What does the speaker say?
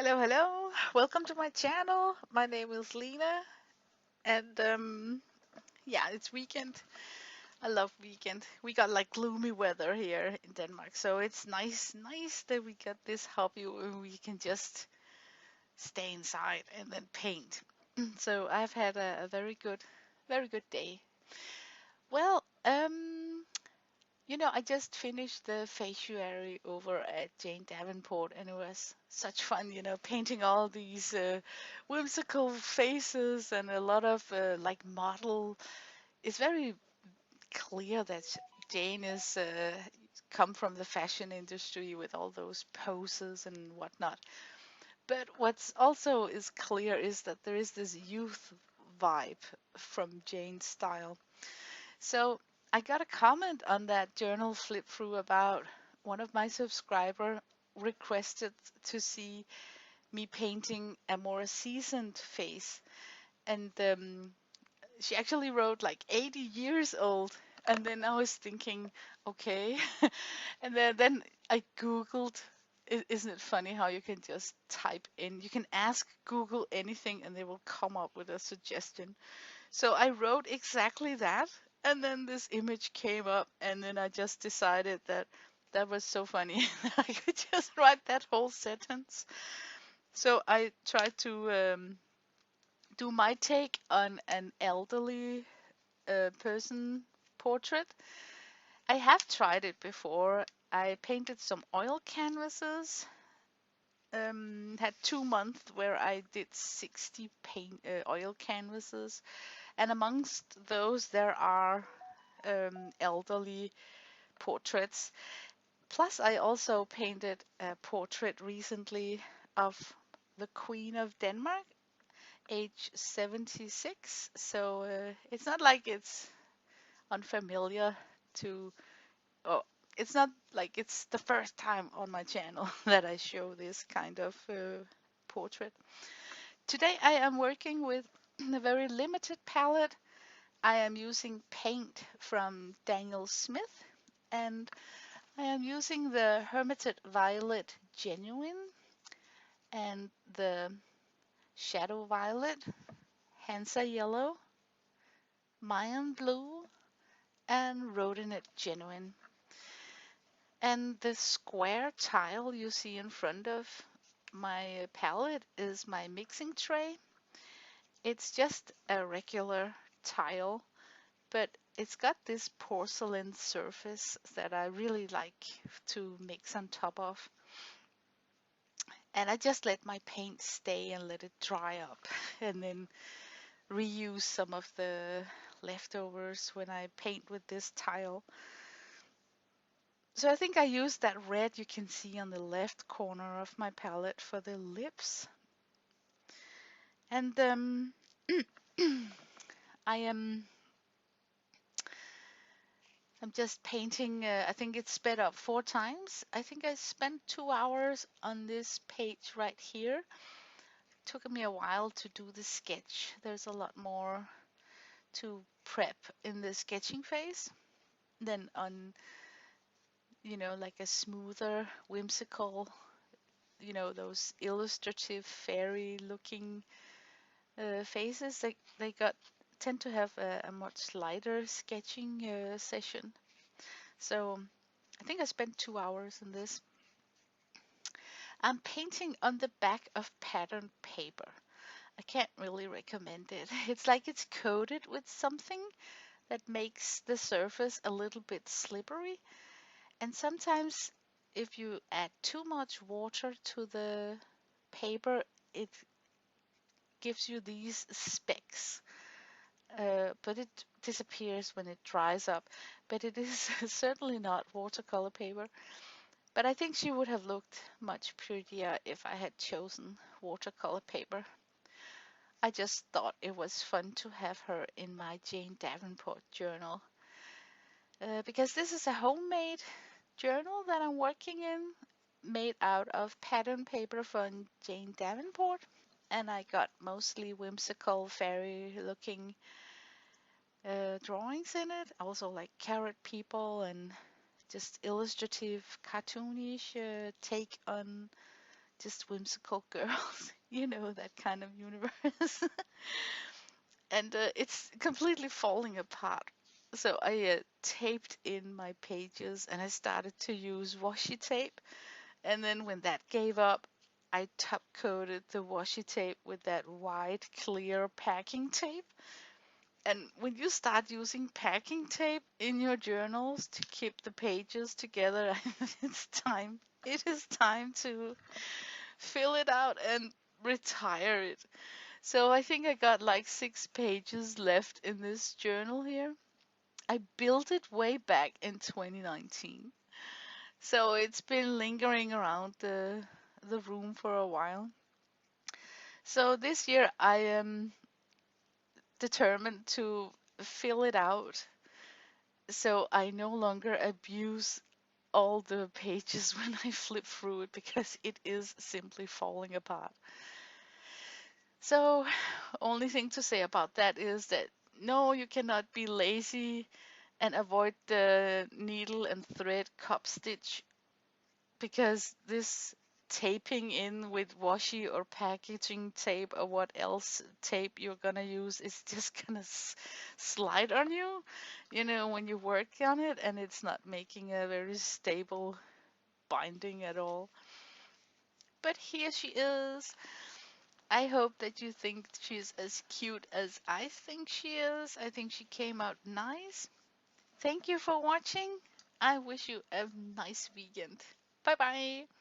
Hello, hello. Welcome to my channel. My name is Lena, and yeah, it's weekend. I love weekend. We got like gloomy weather here in Denmark, so it's nice that we got this hobby where we can just stay inside and then paint. So I've had a very good day. Well, I just finished the faciary over at Jane Davenport, and it was such fun, painting all these whimsical faces and a lot of like model. It's very clear that Jane is come from the fashion industry with all those poses and whatnot. But what's also is clear is that there is this youth vibe from Jane's style. So I got a comment on that journal flip through about one of my subscriber requested to see me painting a more seasoned face, and she actually wrote like 80 years old. And then I was thinking, okay, and then I googled. Isn't it funny how you can just type in, you can ask Google anything and they will come up with a suggestion. So I wrote exactly that, and then this image came up, and then I just decided that that was so funny. I could just write that whole sentence. So I tried to do my take on an elderly person portrait. I have tried it before. I painted some oil canvases. Had 2 months where I did 60 paint oil canvases, and amongst those there are elderly portraits. Plus, I also painted a portrait recently of the Queen of Denmark, age 76. So it's not like it's unfamiliar to, oh, it's not like it's the first time on my channel that I show this kind of portrait. Today I am working with a very limited palette. I am using paint from Daniel Smith, and I am using the Hermited Violet Genuine and the Shadow Violet, Hansa Yellow, Mayan Blue, and Rhodonate Genuine. And the square tile you see in front of my palette is my mixing tray. It's just a regular tile, but it's got this porcelain surface that I really like to mix on top of. And I just let my paint stay and let it dry up, and then reuse some of the leftovers when I paint with this tile. So I think I used that red you can see on the left corner of my palette for the lips. And I am I'm just painting. I think it's sped up 4 times. I think I spent 2 hours on this page right here. Took me a while to do the sketch. There's a lot more to prep in the sketching phase than on, like a smoother, whimsical, those illustrative fairy looking faces. They got tend to have a much lighter sketching session. So I think I spent 2 hours on this. I'm painting on the back of pattern paper. I can't really recommend it. It's like it's coated with something that makes the surface a little bit slippery. And sometimes if you add too much water to the paper, it gives you these specks. But it disappears when it dries up. But it is certainly not watercolor paper. But I think she would have looked much prettier if I had chosen watercolor paper. I just thought it was fun to have her in my Jane Davenport journal. Because this is a homemade journal that I'm working in, made out of pattern paper from Jane Davenport. And I got mostly whimsical, fairy looking drawings in it. Also like carrot people and just illustrative, cartoonish take on just whimsical girls, that kind of universe. And it's completely falling apart. So I taped in my pages and I started to use washi tape. And then when that gave up, I top coated the washi tape with that white clear packing tape. And when you start using packing tape in your journals to keep the pages together, it's time. It is time to fill it out and retire it. So I think I got like 6 pages left in this journal here. I built it way back in 2019. So it's been lingering around the room for a while. So this year I am determined to fill it out so I no longer abuse all the pages when I flip through it because it is simply falling apart. So, only thing to say about that is that no, you cannot be lazy and avoid the needle and thread cup stitch because this taping in with washi or packaging tape or what else tape you're gonna use is just gonna slide on you, when you work on it, and it's not making a very stable binding at all. But here she is. I hope that you think she's as cute as I think she is. I think she came out nice. Thank you for watching. I wish you a nice weekend. Bye bye.